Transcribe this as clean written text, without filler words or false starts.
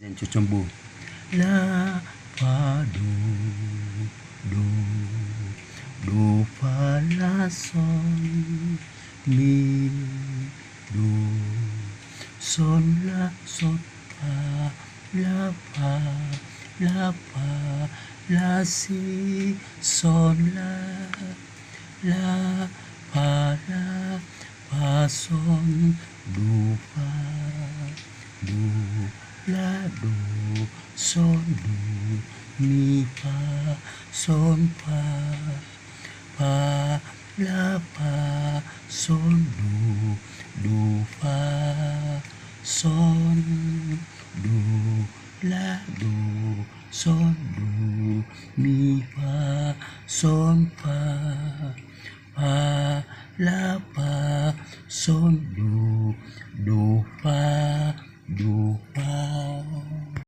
Dan cucumbu. La fa do do fa la sol mi do sol la sol fa la fa la si sol la fa sol do fa do la do sol do mi fa sol fa la fa sol do fa sol do la do sol do mi fa sol fa la